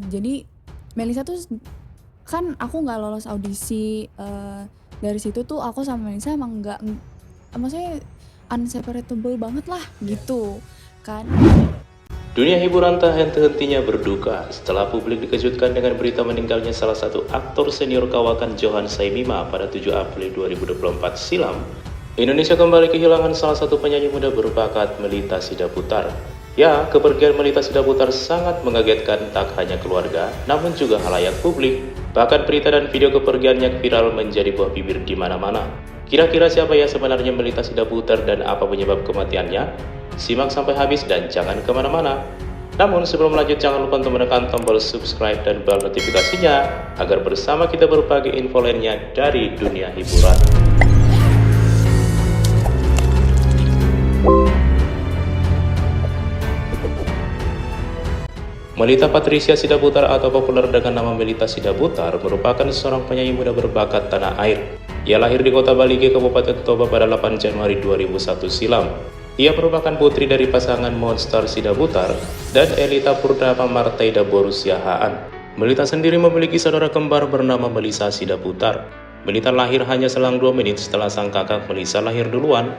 Jadi Melisa tuh kan aku nggak lolos audisi, dari situ tuh aku sama Melisa emang nggak maksudnya unseparatable banget lah gitu kan. Dunia hiburan tak henti-hentinya berduka setelah publik dikejutkan dengan berita meninggalnya salah satu aktor senior kawakan Johan Saimima pada 7 April 2024 silam. Indonesia kembali kehilangan salah satu penyanyi muda berbakat, Melita Sidaputar. Ya, kepergian Melita Sidaputar sangat mengagetkan tak hanya keluarga, namun juga halayak publik. Bahkan berita dan video kepergiannya viral menjadi buah bibir di mana-mana. Kira-kira siapa ya sebenarnya Melita Sidaputar dan apa penyebab kematiannya? Simak sampai habis dan jangan kemana-mana. Namun sebelum lanjut jangan lupa untuk menekan tombol subscribe dan bel notifikasinya agar bersama kita berbagi info lainnya dari dunia hiburan. Melita Patricia Sidaputar atau populer dengan nama Melita Sidaputar merupakan seorang penyanyi muda berbakat tanah air. Ia lahir di kota Balige, Kabupaten Toba pada 8 Januari 2001 silam. Ia merupakan putri dari pasangan Monster Sidaputar dan Elita Purnama Martaida Borusiahaan. Melita sendiri memiliki saudara kembar bernama Melisa Sidaputar. Melita lahir hanya selang 2 menit setelah sang kakak Melisa lahir duluan.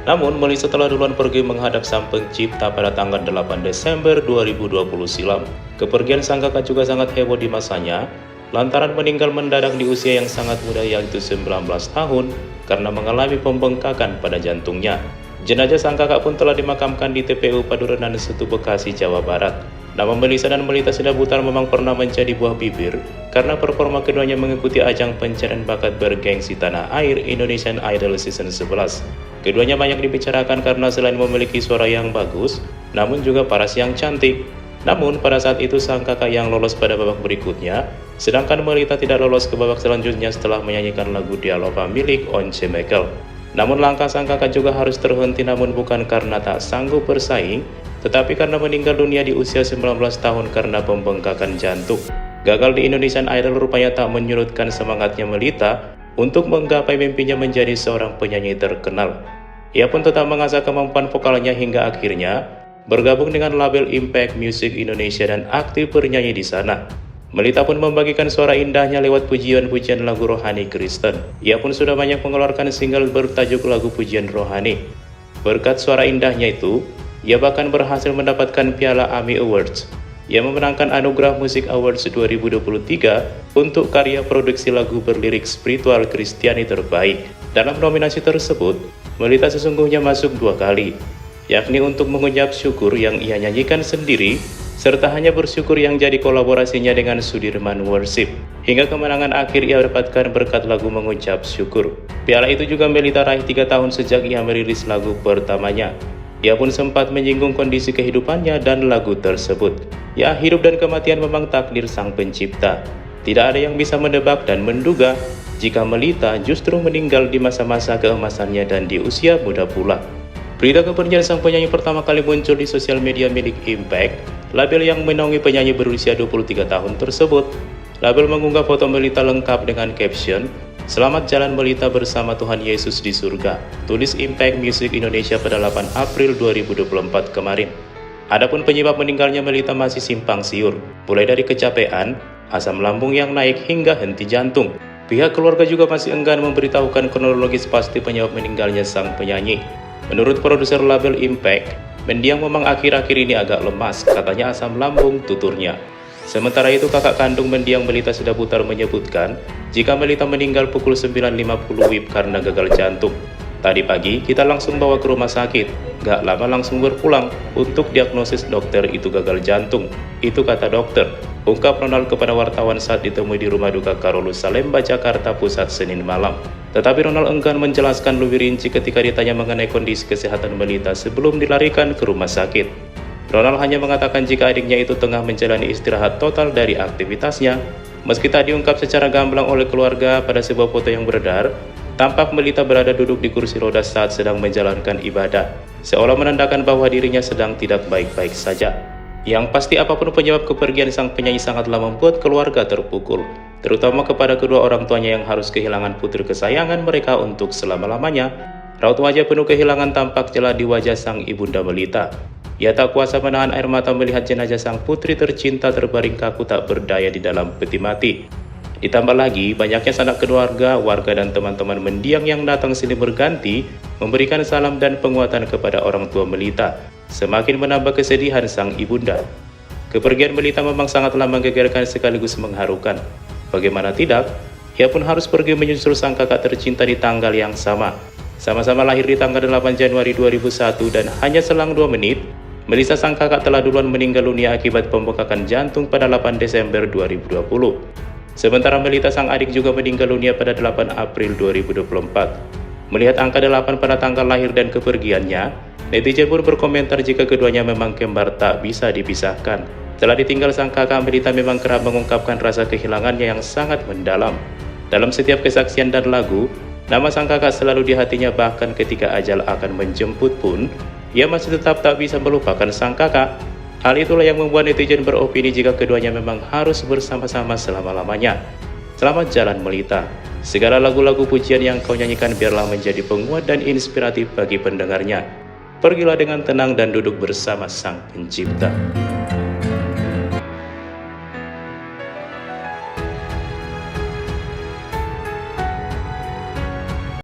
Namun, Melisa telah duluan pergi menghadap Sang Pencipta pada tanggal 8 Desember 2020 silam. Kepergian sang kakak juga sangat heboh di masanya, lantaran meninggal mendadak di usia yang sangat muda yaitu 19 tahun karena mengalami pembengkakan pada jantungnya. Jenazah sang kakak pun telah dimakamkan di TPU Paduranan Setu, Bekasi, Jawa Barat. Nama Melisa dan Melita Sidaputar memang pernah menjadi buah bibir karena performa keduanya mengikuti ajang pencarian bakat bergengsi tanah air Indonesian Idol Season 11. Keduanya banyak dibicarakan karena selain memiliki suara yang bagus, namun juga paras yang cantik. Namun pada saat itu sang kakak yang lolos pada babak berikutnya, sedangkan Melita tidak lolos ke babak selanjutnya setelah menyanyikan lagu Dialova milik Once Mekel. Namun langkah sang kakak juga harus terhenti, namun bukan karena tak sanggup bersaing, tetapi karena meninggal dunia di usia 19 tahun karena pembengkakan jantung. Gagal di Indonesian Idol rupanya tak menyurutkan semangatnya Melita untuk menggapai mimpinya menjadi seorang penyanyi terkenal. Ia pun tetap mengasah kemampuan vokalnya hingga akhirnya bergabung dengan label Impact Music Indonesia dan aktif bernyanyi di sana. Melita pun membagikan suara indahnya lewat pujian-pujian lagu rohani Kristen. Ia pun sudah banyak mengeluarkan single bertajuk lagu pujian rohani. Berkat suara indahnya itu, ia bahkan berhasil mendapatkan piala AMI Awards. Ia memenangkan Anugerah Musik Awards 2023 untuk karya produksi lagu berlirik spiritual Kristiani terbaik. Dalam nominasi tersebut, Melita sesungguhnya masuk 2 kali, yakni untuk mengucap syukur yang ia nyanyikan sendiri, serta hanya bersyukur yang jadi kolaborasinya dengan Sudirman Worship. Hingga kemenangan akhir ia dapatkan berkat lagu mengucap syukur. Piala itu juga Melita raih 3 tahun sejak ia merilis lagu pertamanya. Ia pun sempat menyinggung kondisi kehidupannya dan lagu tersebut. Ya, hidup dan kematian memang takdir Sang Pencipta. Tidak ada yang bisa menebak dan menduga jika Melita justru meninggal di masa-masa keemasannya dan di usia muda pula. Berita kepergian sang penyanyi pertama kali muncul di sosial media milik Impact, label yang menaungi penyanyi berusia 23 tahun tersebut. Label mengunggah foto Melita lengkap dengan caption, "Selamat jalan Melita bersama Tuhan Yesus di surga," tulis Impact Music Indonesia pada 8 April 2024 kemarin. Adapun penyebab meninggalnya Melita masih simpang siur, mulai dari kecapean, asam lambung yang naik hingga henti jantung. Pihak keluarga juga masih enggan memberitahukan kronologis pasti penyebab meninggalnya sang penyanyi. Menurut produser label Impact, mendiang memang akhir-akhir ini agak lemas, katanya asam lambung tuturnya. Sementara itu kakak kandung mendiang Melita Sidaputar menyebutkan jika Melita meninggal pukul 9.50 WIB karena gagal jantung. Tadi pagi kita langsung bawa ke rumah sakit, gak lama langsung berpulang untuk diagnosis dokter itu gagal jantung. Itu kata dokter, ungkap Ronald kepada wartawan saat ditemui di rumah duka Karolus Salemba, Jakarta Pusat Senin malam. Tetapi Ronald enggan menjelaskan lebih rinci ketika ditanya mengenai kondisi kesehatan Melita sebelum dilarikan ke rumah sakit. Ronald hanya mengatakan jika adiknya itu tengah menjalani istirahat total dari aktivitasnya. Meski tak diungkap secara gamblang oleh keluarga, pada sebuah foto yang beredar, tampak Melita berada duduk di kursi roda saat sedang menjalankan ibadah, seolah menandakan bahwa dirinya sedang tidak baik-baik saja. Yang pasti apapun penyebab kepergian sang penyanyi sangatlah membuat keluarga terpukul, terutama kepada kedua orang tuanya yang harus kehilangan putri kesayangan mereka untuk selama-lamanya. Raut wajah penuh kehilangan tampak jelas di wajah sang ibunda Melita. Ia tak kuasa menahan air mata melihat jenazah sang putri tercinta terbaring kaku tak berdaya di dalam peti mati. Ditambah lagi, banyaknya sanak keluarga, warga dan teman-teman mendiang yang datang silih berganti memberikan salam dan penguatan kepada orang tua Melita, semakin menambah kesedihan sang ibunda. Kepergian Melita memang sangatlah menggegerkan sekaligus mengharukan. Bagaimana tidak, ia pun harus pergi menyusul sang kakak tercinta di tanggal yang sama. Sama-sama lahir di tanggal 8 Januari 2001 dan hanya selang 2 menit, Melisa sang kakak telah duluan meninggal dunia akibat pembengkakan jantung pada 8 Desember 2020. Sementara Melita sang adik juga meninggal dunia pada 8 April 2024. Melihat angka 8 pada tanggal lahir dan kepergiannya, netizen pun berkomentar jika keduanya memang kembar tak bisa dipisahkan. Setelah ditinggal sang kakak, Melita memang kerap mengungkapkan rasa kehilangannya yang sangat mendalam. Dalam setiap kesaksian dan lagu, nama sang kakak selalu di hatinya, bahkan ketika ajal akan menjemput pun, ia masih tetap tak bisa melupakan sang kakak. Hal itulah yang membuat netizen beropini jika keduanya memang harus bersama-sama selama-lamanya. Selamat jalan Melita. Segala lagu-lagu pujian yang kau nyanyikan biarlah menjadi penguat dan inspiratif bagi pendengarnya. Pergilah dengan tenang dan duduk bersama Sang Pencipta.